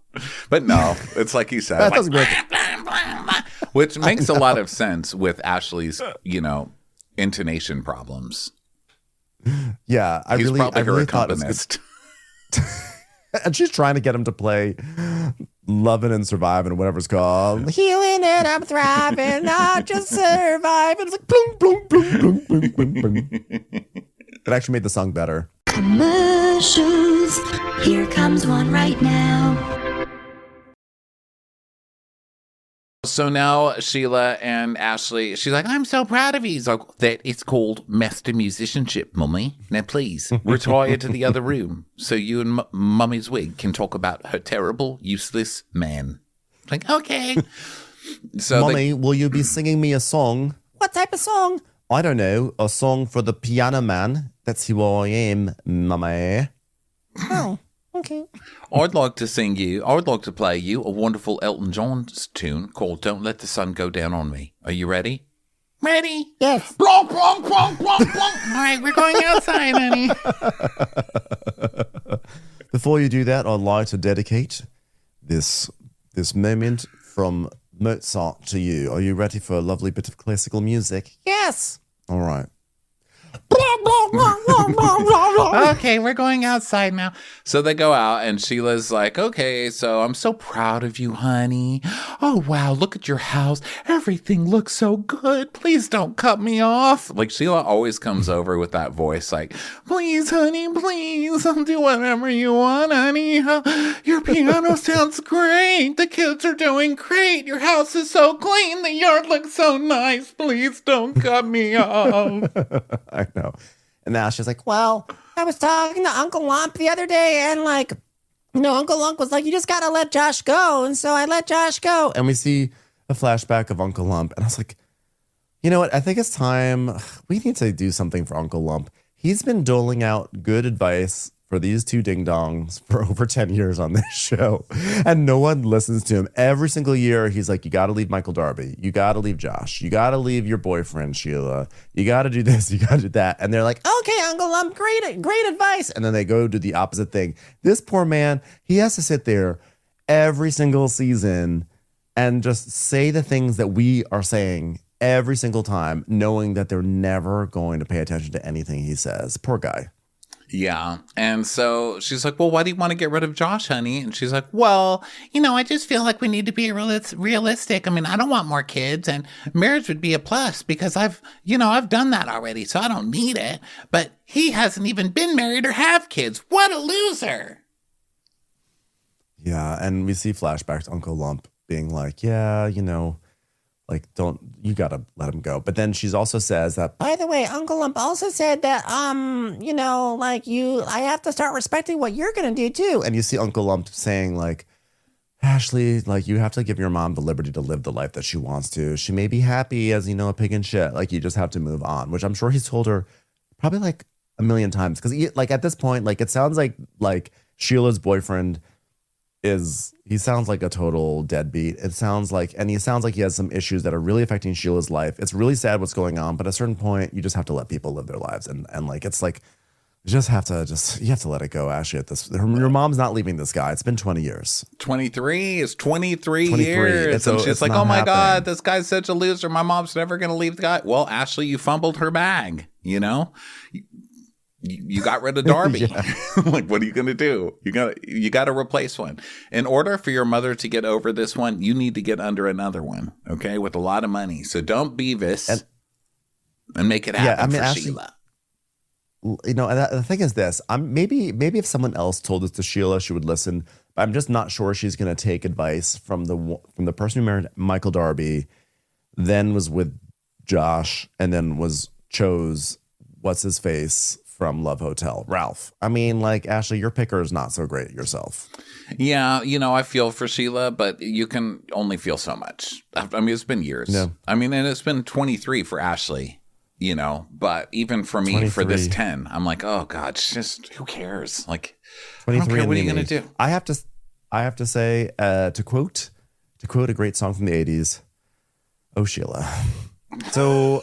But no, it's like you said, That like, doesn't work. which makes a lot of sense with Ashley's, intonation problems. Yeah, I He's really probably her thought it was good. accompanist. And she's trying to get him to play Lovin' and Surviving or whatever it's called. Healing and I'm thriving, not just surviving. It's like boom, boom, boom, boom, boom, boom, boom. It actually made the song better. Commercials. Here comes one right now. So now Sheila and Ashley, she's like, I'm so proud of you. He's like, that is called master musicianship, Mummy. Now please retire to the other room so you and Mummy's wig can talk about her terrible, useless man. Like, okay. So Mommy, will you be singing me a song? What type of song? I don't know. A song for the piano man. That's who I am, Mummy. Oh, okay. I would like to play you a wonderful Elton John's tune called Don't Let the Sun Go Down on Me. Are you ready? Ready? Yes. Blonk, blonk, blonk, blonk, blonk. All right, we're going outside, honey. Before you do that, I'd like to dedicate this moment from Mozart to you. Are you ready for a lovely bit of classical music? Yes. All right. Okay, we're going outside now. So they go out, and Sheila's like, okay, so I'm so proud of you, honey. Oh, wow, look at your house. Everything looks so good. Please don't cut me off. Like, Sheila always comes over with that voice, like, please, honey, please, I'll do whatever you want, honey. Your piano sounds great. The kids are doing great. Your house is so clean. The yard looks so nice. Please don't cut me off. I know. And now she's like, well, I was talking to Uncle Lump the other day and like, Uncle Lump was like, you just got to let Josh go. And so I let Josh go. And we see a flashback of Uncle Lump. And I was like, you know what? I think it's time. We need to do something for Uncle Lump. He's been doling out good advice for these two ding-dongs for over 10 years on this show. And no one listens to him. Every single year, he's like, you got to leave Michael Darby. You got to leave Josh. You got to leave your boyfriend, Sheila. You got to do this. You got to do that. And they're like, okay, Uncle Lump, great advice. And then they go do the opposite thing. This poor man, he has to sit there every single season and just say the things that we are saying every single time, knowing that they're never going to pay attention to anything he says. Poor guy. Yeah. And so she's like, well, why do you want to get rid of Josh, honey? And she's like, well, I just feel like we need to be realistic. I mean, I don't want more kids, and marriage would be a plus because I've done that already, so I don't need it. But he hasn't even been married or have kids. What a loser. Yeah, and we see flashbacks to Uncle Lump being like, yeah, like, you gotta let him go. But then she's also says that, by the way, Uncle Lump also said that, I have to start respecting what you're gonna do too. And you see Uncle Lump saying like, Ashley, like, you have to give your mom the liberty to live the life that she wants to. She may be happy as, a pig in shit. Like, you just have to move on, which I'm sure he's told her probably like a million times. Cause like at this point, like, it sounds like Sheila's boyfriend he sounds like a total deadbeat. He sounds like he has some issues that are really affecting Sheila's life. It's really sad what's going on, but at a certain point, you just have to let people live their lives. And like, it's like, you have to let it go, Ashley. Your mom's not leaving this guy. It's been 20 years. 23 is 23 years. So and she's it's like, not oh my happening. God, this guy's such a loser. My mom's never going to leave the guy. Well, Ashley, you fumbled her bag, You got rid of Darby. Like, what are you going to do? You got to replace one. In order for your mother to get over this one, you need to get under another one, okay, with a lot of money. So don't Beavis and make it happen for Ashley, Sheila. And the thing is this: maybe if someone else told this to Sheila, she would listen. But I'm just not sure she's going to take advice from the person who married Michael Darby, then was with Josh, and then chose what's his face from Love Hotel, Ralph. I mean, like, Ashley, your picker is not so great yourself. Yeah, I feel for Sheila, but you can only feel so much. I mean, it's been years. Yeah. I mean, and it's been 23 for Ashley, but even for me, 23. For this 10, I'm like, oh God, just who cares? Like, 23. I don't care. What are you going to do? I have to say, to quote a great song from the 80s, oh, Sheila. So,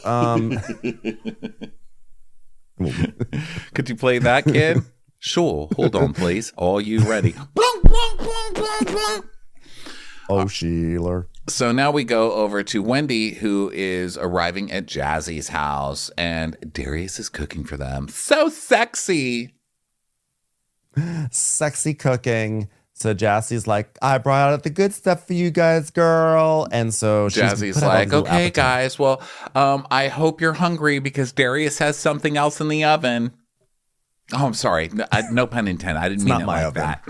could you play that, kid? Sure. Hold on, please. Are you ready? Oh, Sheila. So now we go over to Wendy, who is arriving at Jazzy's house, and Darius is cooking for them. So sexy. Sexy cooking. So Jazzy's like, I brought out the good stuff for you guys, girl. And so Jazzy's like, okay, guys, well, I hope you're hungry because Darius has something else in the oven. Oh, I'm sorry. No pun intended. I didn't mean it like that.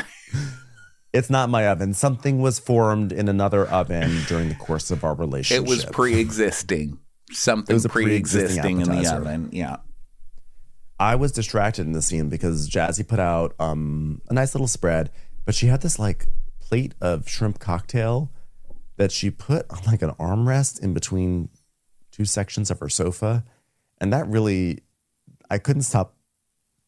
It's not my oven. Something was formed in another oven during the course of our relationship. It was pre-existing. Something was pre-existing in the oven. Yeah. I was distracted in the scene because Jazzy put out a nice little spread. But she had this like plate of shrimp cocktail that she put on like an armrest in between two sections of her sofa. And that really, I couldn't stop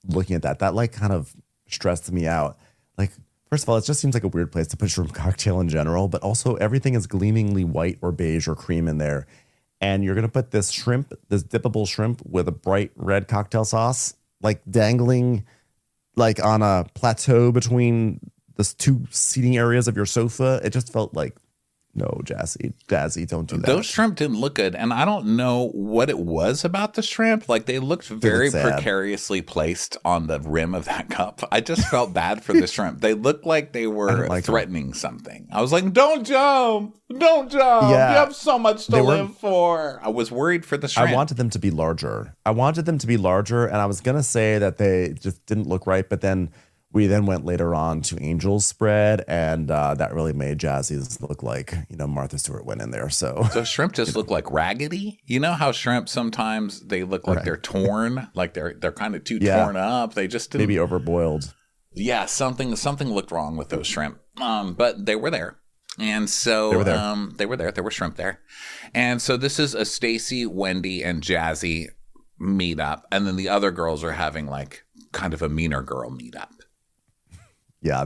looking at that. That like kind of stressed me out. Like, first of all, it just seems like a weird place to put shrimp cocktail in general, but also everything is gleamingly white or beige or cream in there. And you're going to put this dippable shrimp with a bright red cocktail sauce, like dangling like on a plateau between the two seating areas of your sofa. It just felt like, no, Jazzy, don't do that. Those shrimp didn't look good. And I don't know what it was about the shrimp. Like, they looked very precariously placed on the rim of that cup. I just felt bad for the shrimp. They looked like they were threatening something. I was like, don't jump. Don't jump. Yeah. You have so much to live for. I was worried for the shrimp. I wanted them to be larger. And I was going to say that they just didn't look right. But then we went later on to Angel's spread, and that really made Jazzy's look like, Martha Stewart went in there. So shrimp just look like raggedy. You know how shrimp sometimes they look like they're torn, like they're kind of too torn up. They just didn't, maybe overboiled. Yeah, something looked wrong with those shrimp. But they were there. And so they were there. There were shrimp there. And so this is a Stacy, Wendy, and Jazzy meetup. And then the other girls are having like kind of a meaner girl meetup. Yeah,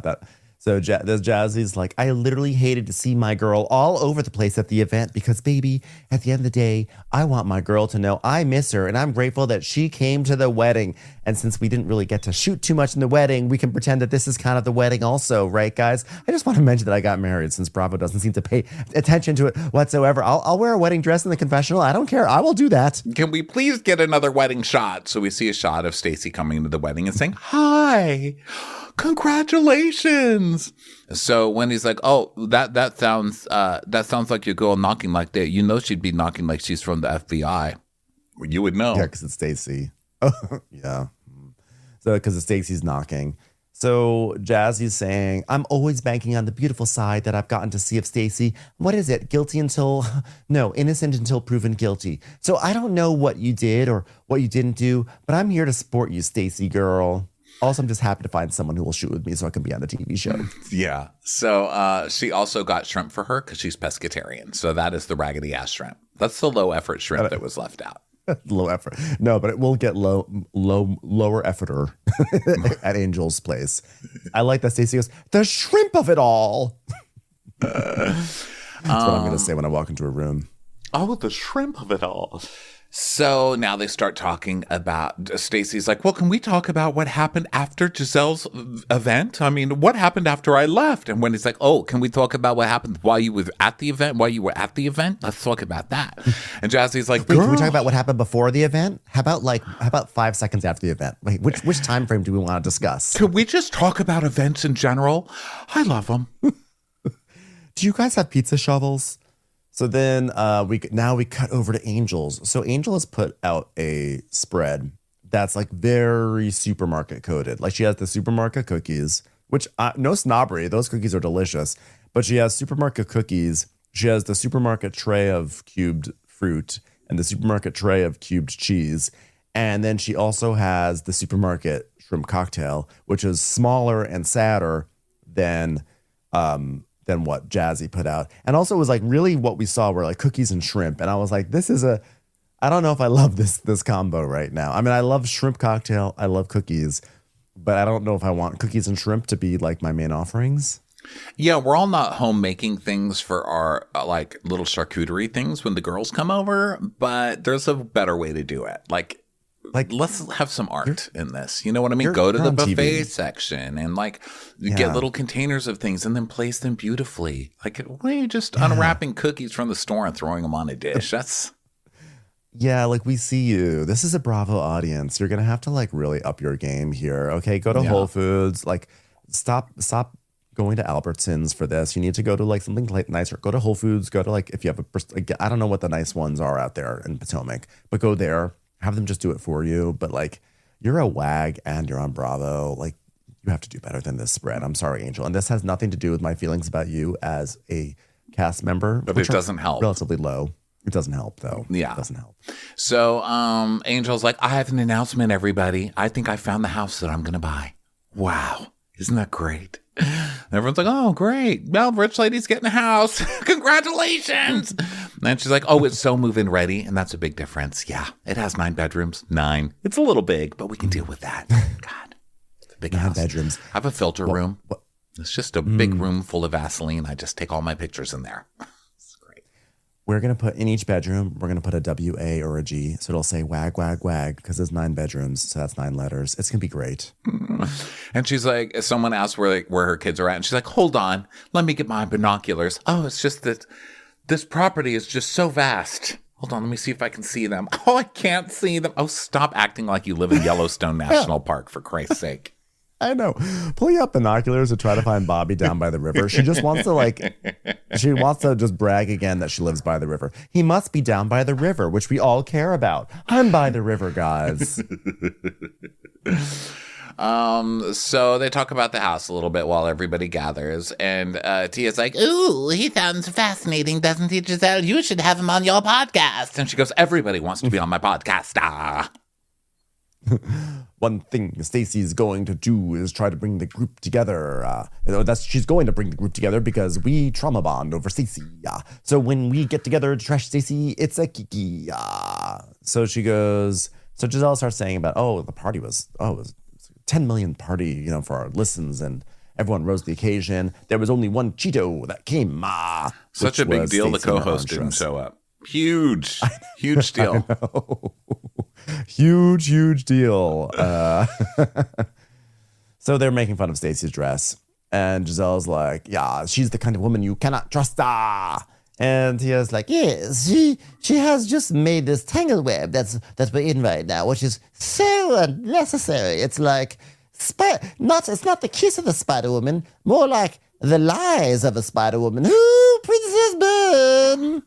so there's Jazzy's like, I literally hated to see my girl all over the place at the event because, baby, at the end of the day, I want my girl to know I miss her and I'm grateful that she came to the wedding. And since we didn't really get to shoot too much in the wedding, we can pretend that this is kind of the wedding also, right, guys? I just want to mention that I got married since Bravo doesn't seem to pay attention to it whatsoever. I'll wear a wedding dress in the confessional. I don't care. I will do that. Can we please get another wedding shot? So we see a shot of Stacey coming into the wedding and saying, "Hi, congratulations." So when he's like, "Oh, that sounds like your girl knocking like that," you know she'd be knocking like she's from the FBI. You would know. Yeah, because it's Stacey. Oh, yeah. So because Stacey's knocking. So Jazzy's saying, "I'm always banking on the beautiful side that I've gotten to see of Stacey. What is it? Innocent until proven guilty. So I don't know what you did or what you didn't do, but I'm here to support you, Stacey girl. Also, I'm just happy to find someone who will shoot with me so I can be on the TV show." Yeah. So she also got shrimp for her because she's pescatarian. So that is the raggedy ass shrimp. That's the low effort shrimp that was left out. Low effort. No, but it will get lower efforter at Angel's place. I like that Stacey goes, "The shrimp of it all." That's what I'm going to say when I walk into a room. Oh, the shrimp of it all. So now they start talking about, Stacey's like, "Well, can we talk about what happened after Giselle's event? I mean, what happened after I left?" And when he's like, "Oh, can we talk about what happened while you were at the event? Let's talk about that." And Jazzy's like, "Wait, can we talk about what happened before the event? How about 5 seconds after the event? Wait, which time frame do we want to discuss? Can we just talk about events in general? I love them." Do you guys have pizza shovels? So then we cut over to Angel's. So Angel has put out a spread that's like very supermarket coded. Like she has the supermarket cookies, which no snobbery, those cookies are delicious. But she has supermarket cookies. She has the supermarket tray of cubed fruit and the supermarket tray of cubed cheese. And then she also has the supermarket shrimp cocktail, which is smaller and sadder than what Jazzy put out. And also it was like really what we saw were like cookies and shrimp. And I was like, I don't know if I love this combo right now. I mean, I love shrimp cocktail. I love cookies, but I don't know if I want cookies and shrimp to be like my main offerings. Yeah, we're all not home making things for our like little charcuterie things when the girls come over, but there's a better way to do it. Like let's have some art in this. You know what I mean? Go to the buffet section and get little containers of things and then place them beautifully. Like, why are you just unwrapping cookies from the store and throwing them on a dish? That's like we see you. This is a Bravo audience. You're gonna have to like really up your game here. Okay, go to Whole Foods. Like, stop going to Albertsons for this. You need to go to like something like nicer. Go to Whole Foods. Go to like if you have I don't know what the nice ones are out there in Potomac, but go there. Have them just do it for you. But like, you're a wag and you're on Bravo. Like, you have to do better than this spread. I'm sorry, Angel. And this has nothing to do with my feelings about you as a cast member. But it doesn't help. Relatively low. It doesn't help, though. Yeah. It doesn't help. So Angel's like, "I have an announcement, everybody. I think I found the house that I'm going to buy." Wow. Isn't that great? And everyone's like, "Oh, great. Well, rich lady's getting a house. Congratulations." And she's like, "Oh, it's so move-in ready." And that's a big difference. Yeah, it has 9 bedrooms. 9. It's a little big, but we can deal with that. God, it's a big 9 house. bedrooms. I have a filter room. It's just a big room full of Vaseline. I just take all my pictures in there. It's great. We're going to put in each bedroom, we're going to put a W-A or a G. So it'll say wag, wag, wag, because there's 9 bedrooms. So that's 9 letters. It's going to be great. And she's like, someone asked where her kids are at. And she's like, "Hold on. Let me get my binoculars. Oh, it's just that this property is just so vast. Hold on. Let me see if I can see them. Oh, I can't see them. Oh, stop acting like you live in Yellowstone National Park, for Christ's sake." I know. Pulling up binoculars to try to find Bobby down by the river. She just wants to just brag again that she lives by the river. He must be down by the river, which we all care about. I'm by the river, guys. So they talk about the house a little bit while everybody gathers, and Tia's like, Ooh, he sounds fascinating, doesn't he, Giselle? You should have him on your podcast. and she goes, "Everybody wants to be on my podcast." Ah. One thing Stacey's going to do is try to bring the group together. She's going to bring the group together because we trauma bond over Stacey. So when we get together to trash Stacey, it's a kiki. So she goes. So Giselle starts saying about, the party it was 10 million party, for our listens, and everyone rose to the occasion. There was only one Cheeto that came. Such a big deal. The co-host didn't show up. Huge deal. Huge deal. So they're making fun of Stacey's dress. And Giselle's like, yeah, she's the kind of woman you cannot trust. And he is like, yes, she has just made this tangle web that we're in right now, which is so unnecessary. It's like, it's not the kiss of the Spider Woman, more like the lies of a Spider Woman. Ooh, Princess Burn.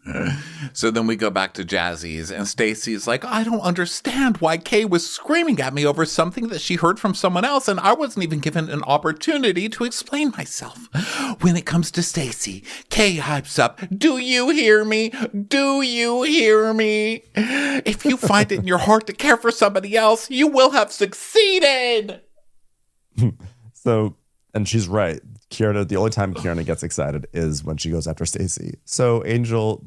So then we go back to Jazzy's, and Stacy's like, I don't understand why Kay was screaming at me over something that she heard from someone else, and I wasn't even given an opportunity to explain myself. When it comes to Stacy, Kay hypes up, do you hear me? Do you hear me? If you find it in your heart to care for somebody else, you will have succeeded. And she's right. Kierna, the only time Kierna gets excited is when she goes after Stacey. So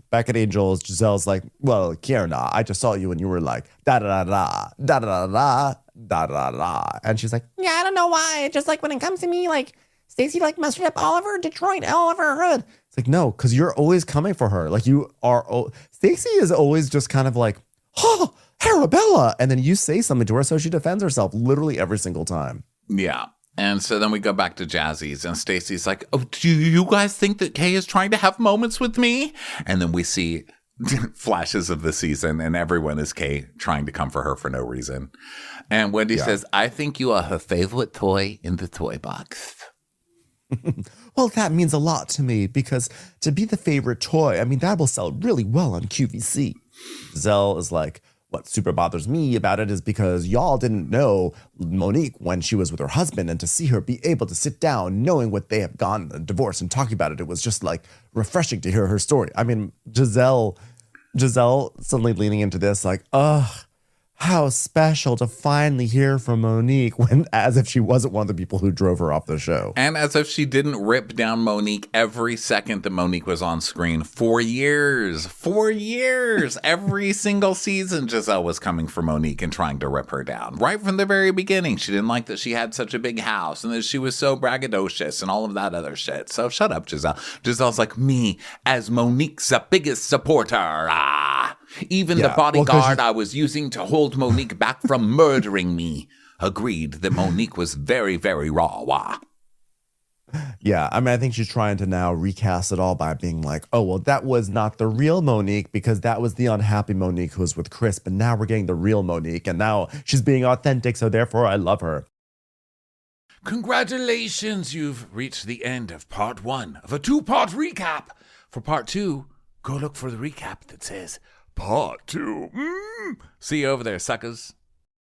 back at Angel's, Giselle's like, well, Kierna, I just saw you and you were like, da-da-da-da, da-da-da-da, da-da-da-da. And she's like, yeah, I don't know why. Just like when it comes to me, like, Stacey, like, messed up all over Detroit, all over her hood. It's like, no, because you're always coming for her. Like, you are, Stacey is always just kind of like, oh, Arabella. And then you say something to her, so she defends herself literally every single time. Yeah. And so then we go back to Jazzy's, and Stacy's like, oh, do you guys think that Kay is trying to have moments with me? And then we see flashes of the season, and everyone is Kay trying to come for her for no reason. And Wendy says, I think you are her favorite toy in the toy box. Well, that means a lot to me, because to be the favorite toy, I mean, that will sell really well on QVC. Zell is like, what super bothers me about it is because y'all didn't know Monique when she was with her husband, and to see her be able to sit down knowing what they have gone divorced and talking about it, it was just like refreshing to hear her story. I mean, Giselle suddenly leaning into this like, ugh, how special to finally hear from Monique, as if she wasn't one of the people who drove her off the show. And as if she didn't rip down Monique every second that Monique was on screen. 4 years. 4 years. Every single season, Giselle was coming for Monique and trying to rip her down. Right from the very beginning. She didn't like that she had such a big house and that she was so braggadocious and all of that other shit. So shut up, Giselle. Giselle's like, me as Monique's biggest supporter. Even the bodyguard I was using to hold Monique back from murdering me agreed that Monique was very, very raw. Yeah, I mean, I think she's trying to now recast it all by being like, oh, well, that was not the real Monique, because that was the unhappy Monique who was with Chris, but now we're getting the real Monique, and now she's being authentic, so therefore I love her. Congratulations, you've reached the end of part 1 of a 2-part recap. For part 2, go look for the recap that says Part 2. See you over there, suckers.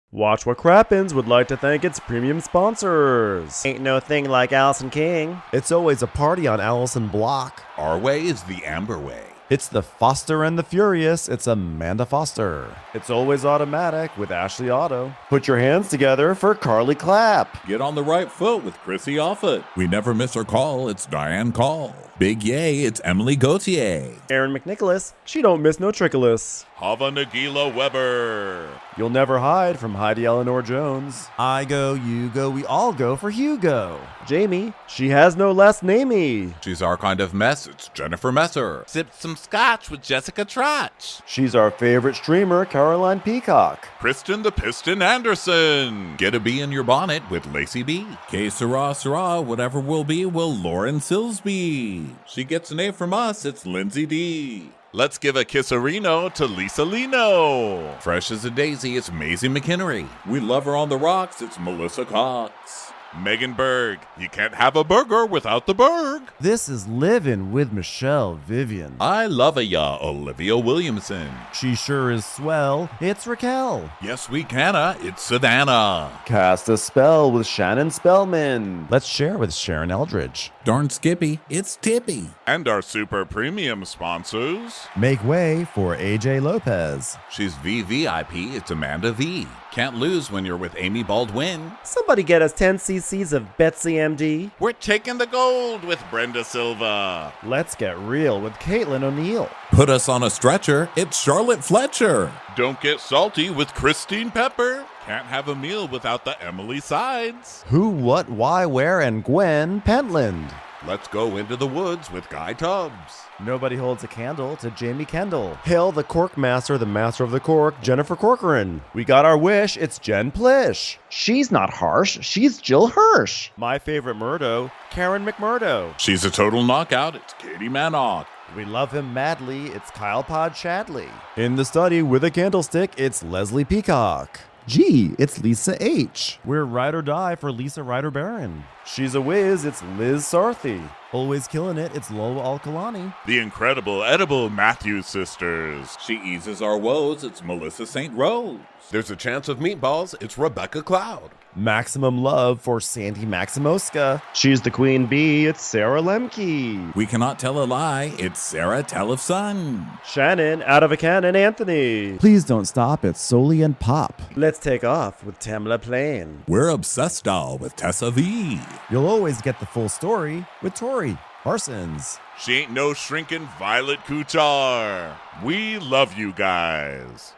Watch what Crappens would like to thank its premium sponsors. Ain't no thing like Allison King. It's always a party on Allison Block. Our way is the Amber way. It's the Foster and the Furious. It's Amanda Foster. It's always automatic with Ashley Auto. Put your hands together for Carly Clapp. Get on the right foot with Chrissy Offit. We never miss her call. It's Diane Call. Big yay, it's Emily Gauthier. Erin McNicholas. She don't miss no trickolas. Hava Nagila Weber. You'll never hide from Heidi Eleanor Jones. I go, you go, we all go for Hugo. Jamie. She has no last namey. She's our kind of mess. It's Jennifer Messer. Sipped some scotch with Jessica Trotch. She's our favorite streamer, Caroline Peacock. Kristen the Piston Anderson. Get a bee in your bonnet with Lacey B. Que sera, sera, whatever will be, will Lauren Silsby. She gets an A from us. It's Lindsay D. Let's give a kisserino to Lisa Lino. Fresh as a daisy, it's Maisie McHenry. We love her on the rocks. It's Melissa Cox. Megan Berg. You can't have a burger without the Berg. This is Livin' with Michelle Vivian. I love ya, Olivia Williamson. She sure is swell. It's Raquel. Yes, we canna. It's Savannah. Cast a spell with Shannon Spellman. Let's share with Sharon Eldridge. Darn Skippy, it's Tippy. And our super premium sponsors. Make way for AJ Lopez. She's VVIP, it's Amanda V. Can't lose when you're with Amy Baldwin. Somebody get us 10 cc's of Betsy MD. We're taking the gold with Brenda Silva. Let's get real with Caitlin O'Neill. Put us on a stretcher, it's Charlotte Fletcher. Don't get salty with Christine Pepper. Can't have a meal without the Emily Sides. Who, what, why, where, and Gwen Pentland. Let's go into the woods with Guy Tubbs. Nobody holds a candle to Jamie Kendall. Hail the cork master, the master of the cork, Jennifer Corcoran. We got our wish, it's Jen Plish. She's not harsh, she's Jill Hirsch. My favorite Murdo, Karen McMurdo. She's a total knockout. It's Katie Manock. We love him madly, it's Kyle Pod Shadley. In the study with a candlestick, it's Leslie Peacock. Gee, it's Lisa H. We're ride or die for Lisa Ryder Barron. She's a whiz, it's Liz Sarthy. Always killing it, it's Lola Alkalani. The incredible edible Matthews sisters. She eases our woes. It's Melissa St. Rose. There's a chance of meatballs. It's Rebecca Cloud. Maximum love for Sandy Maximoska. She's the queen bee, it's Sarah Lemke. We cannot tell a lie. It's Sarah Tellefson. Shannon, out of a cannon, Anthony. Please don't stop, it's Soli and Pop. Let's take off with Tamla Plain. We're obsessed all with Tessa V. You'll always get the full story with Tori Parsons. She ain't no shrinking Violet Kuchar. We love you guys.